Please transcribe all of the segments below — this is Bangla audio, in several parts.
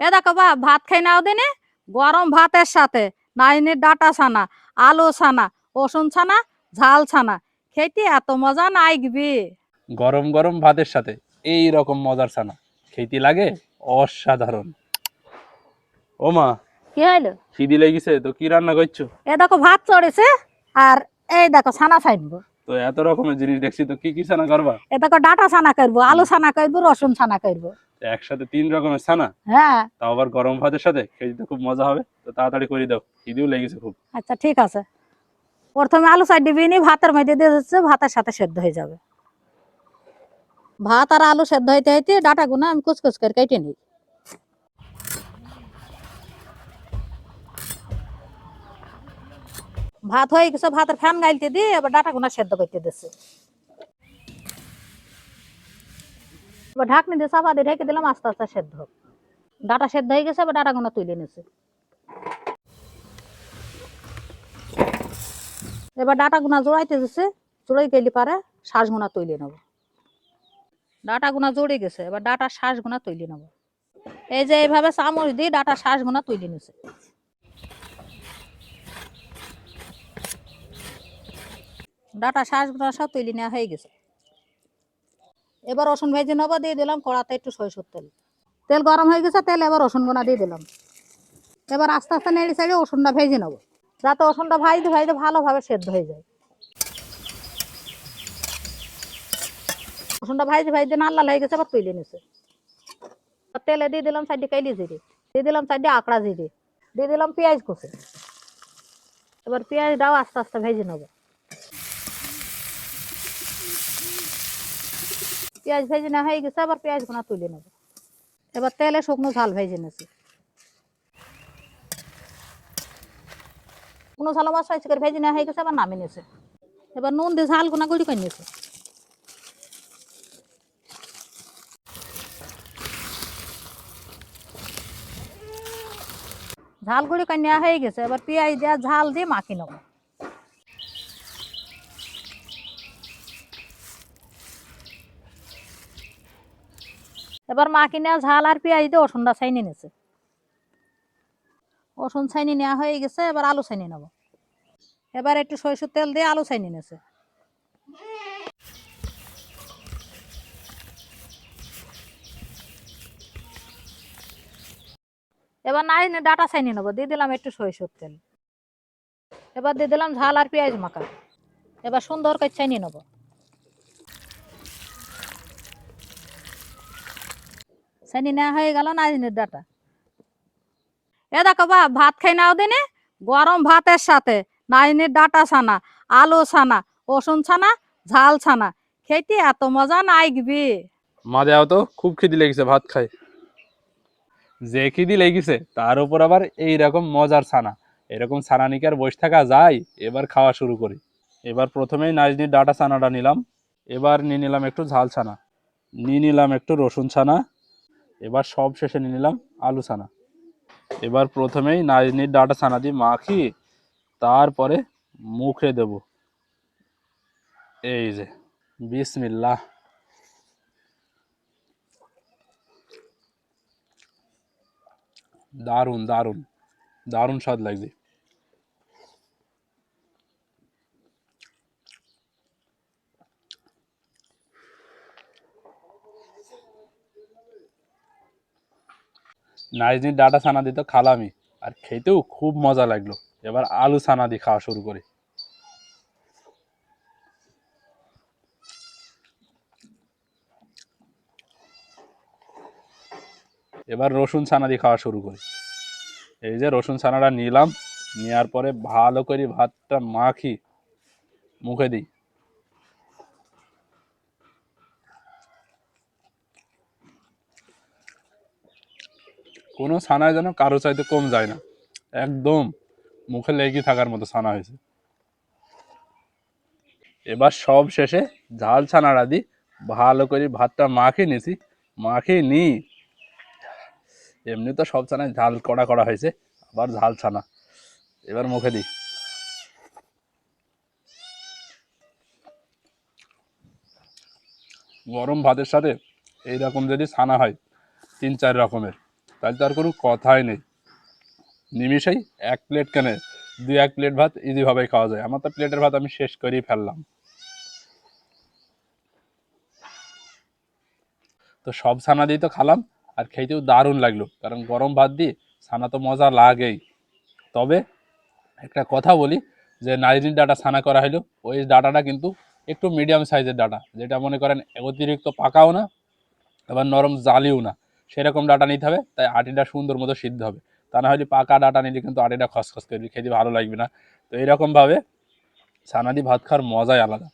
এ দেখো বা ভাত খাই নাও দিনে গরম ভাতের সাথে নাইনের ডাটা ছানা, আলু ছানা, রসুন ছানা, ঝাল ছানা খেতে এত মজা নাই গবি। গরম গরম ভাতের সাথে এই রকম মজার ছানা খেতে লাগে অসাধারণ। ও মা, কি হইলো? খিদি লেগেছে তো, কি রান্না করছো? এ দেখো ভাত চড়েছে আর এই দেখো ছানা ছাইনবো। তো এত রকমের জিনিস দেখছি, তো কি কি ছানা করবা? এ দেখো ডাটা ছানা করবো, আলু ছানা করবো, রসুন ছানা করবো। একসাথে 3 রকমের ছানা, হ্যাঁ। তাও আবার গরম ভাতের সাথে, খেতে তো খুব মজা হবে। তো তাড়াতাড়ি করে দাও, খিদেও লেগেছে খুব। আচ্ছা ঠিক আছে, প্রথমে আলু সাইড দিবি নি, ভাতের মধ্যে দিয়ে দিচ্ছে, ভাতের সাথে সেদ্ধ হয়ে যাবে। ভাত আর আলু সেদ্ধ হইতে হইতে ডাটা গুনা আমি কুচকুচ করে কেটে নিই। ভাত হয়ে গেছে, ভাতের ফ্যান গাইলতে দিয়ে এবার ডাটা গুনা সেদ্ধ করতে দিচ্ছে। এবার ঢাকনি দিয়ে চাপা দিয়ে ঢেকে দিলাম, আস্তে আস্তে সেদ্ধ হোক। ডাটা সেদ্ধ হয়ে গেছে, এবার ডাটা গুনা তুলে নিচ্ছে। এবার ডাটা গুনা জোড়াইতে দিচ্ছে, জোড়াই গেলে পারে শ্বাস গুনা তুলে নেবো। ডাটা গুনা জড়ে গেছে, এবার ডাটার শ্বাস গুনা তুলে নেবো। এই যে এইভাবে চামচ দিয়ে ডাটার শ্বাস গুনা তুলে নিচ্ছে। ডাটা শ্বাস গুনা সব তুলে নেওয়া হয়ে গেছে। এবার রসুন ভেজে নেবো, দিয়ে দিলাম কড়াতে একটু সরিষার তেল। তেল গরম হয়ে গেছে, তেল এবার রসুন গোনা দিয়ে দিলাম। এবার আস্তে আস্তে নেড়ে চেড়ে রসুনটা ভেজে নেবো, যাতে রসুনটা ভাজতে ভাজতে ভালোভাবে সেদ্ধ হয়ে যায়। রসুনটা ভাজতে ভাজতে লাল লাল হয়ে গেছে, এবার তুলে নিচ্ছে। তেলে দিয়ে দিলাম 4টে কাইলি জিরে, দিয়ে দিলাম 4টে আকড়া জিরে, দিয়ে দিলাম পেঁয়াজ কুচি। এবার পেঁয়াজটাও আস্তে আস্তে ভেজে নেবো। পেঁয়াজ ভেজে নেওয়া হয়ে গেছে, আবার পেঁয়াজ গোনা তুলে নেবো। এবার তেলে শুকনো ঝাল ভেজে নিচ্ছি। শুকনো ঝাল আমার সাইজ করে ভেজে নেওয়া হয়ে গেছে, আবার নামিয়ে নিচ্ছে। এবার নুন দিয়ে ঝাল গোনা গুঁড়ি করে নিয়েছে। ঝাল গুঁড়ি করে নেওয়া হয়ে গেছে, এবার পেঁয়াজ দেওয়া ঝাল দিয়ে মাখি নেবো। এবার মাখি নেওয়া ঝাল আর পেঁয়াজ দিয়ে রসুনটা ছাইনি নিয়েছে। রসুন ছাইনি নেওয়া হয়ে গেছে, এবার আলু ছাইনি নেবো। এবার একটু সরিষার তেল দিয়ে আলু ছাইনি নিয়েছে। এবার নাই ডাটা ছাইনি নেবো, দিয়ে দিলাম একটু সরিষার তেল। এবার দিয়ে দিলাম ঝাল আর পেঁয়াজ মাখা। এবার সুন্দর করে ছাইনি নেবো। ছাইনি নেওয়া হয়ে গেল নাইনের ডাটা। এ দেখো বা ভাত খাই নাও দিনে গরম ভাতের সাথে নাইনের ডাটা ছানা, আলু ছানা, রসুন ছানা, ঝাল ছানা খেতে এত মজা নাই গবি। মা দেও তো, খুব খিদি লেগেছে ভাত খাই। যে খিদি লেগেছে তার উপর আবার এইরকম মজার ছানা, এরকম ছানা নিকে আর বসে থাকা যায়? এবার খাওয়া শুরু করি। এবার প্রথমেই নাজনির ডাটা ছানাটা নিলাম, এবার নিয়ে নিলাম একটু ঝাল ছানা, নিয়ে নিলাম একটু রসুন ছানা, এবার সব শেষে নিয়ে নিলাম আলু ছানা। এবার প্রথমেই নাজনির ডাটা ছানা দিয়ে মাখি, তারপরে মুখে দেব। এই যে, বিসমিল্লাহ। দারুণ দারুণ দারুণ স্বাদ লাগছে। নাজনির ডাটা ছানা দিয়ে তো খালামি, আর খেতেও খুব মজা লাগলো। এবার আলু ছানা দিয়ে খাওয়া শুরু করি। এবার রসুন ছানা দিয়ে খাওয়া শুরু করি। এই যে রসুন ছানাটা নিলাম, নেওয়ার পরে ভালো করে ভাতটা মাখি, মুখে দিই। কোনো ছানায় যেন কারো চাইতে কম যায় না, একদম মুখে লেগে থাকার মতো ছানা হয়েছে। এবার সব শেষে ঝাল ছানাটা দিই, ভালো করে ভাতটা মাখিয়ে নিছি। মাখিয়ে নিই, এমনি তো সব ছানায় ঝাল কড়া করা হয়েছে, আবার ঝাল ছানা। এবার মুখে দিই। গরম ভাতের সাথে এইরকম যদি ছানা হয় 3-4 রকমের, তাহলে তো আর কোনো কথাই নেই। নিমিষেই 1 প্লেট কেনে 2-1 প্লেট ভাত ইজিভাবে খাওয়া যায়। আমার তো প্লেটের ভাত আমি শেষ করেই ফেললাম। তো সব ছানা দিয়ে তো খালাম, আর খেতেও দারুণ লাগলো, কারণ গরম ভাত দিয়ে ছানা তো মজা লাগেই। তবে একটা কথা বলি, যে নাইরিন ডাটা ছানা করা হলো, ওই ডাটাটা কিন্তু একটু মিডিয়াম সাইজের ডাটা, যেটা মনে করেন অতিরিক্ত পাকাও না আবার নরম জালিও না, সেরকম ডাটা নিতে হবে। তাই আটিটা সুন্দর মতো সিদ্ধ হবে। তা না হলে পাকা ডাটা নিলে কিন্তু আটিটা খসখস করবে, খেতে ভালো লাগবে না। তো এইরকমভাবে ছানা দিয়ে ভাত খাওয়ার মজাই আলাদা।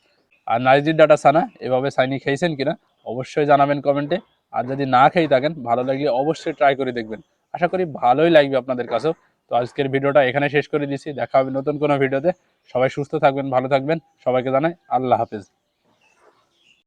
আর নাইজির ডাটা ছানা এভাবে ছাইনি খেয়েছেন কিনা অবশ্যই জানাবেন কমেন্টে। আর যদি না খেয়ে থাকেন, ভালো লাগলে অবশ্যই ট্রাই করে দেখবেন, আশা করি ভালোই লাগবে আপনাদের কাছেও। তো আজকের ভিডিওটা এখানে শেষ করে দিচ্ছি, দেখা হবে নতুন কোনো ভিডিওতে। সবাই সুস্থ থাকবেন, ভালো থাকবেন, সবাইকে জানাই আল্লাহ হাফেজ।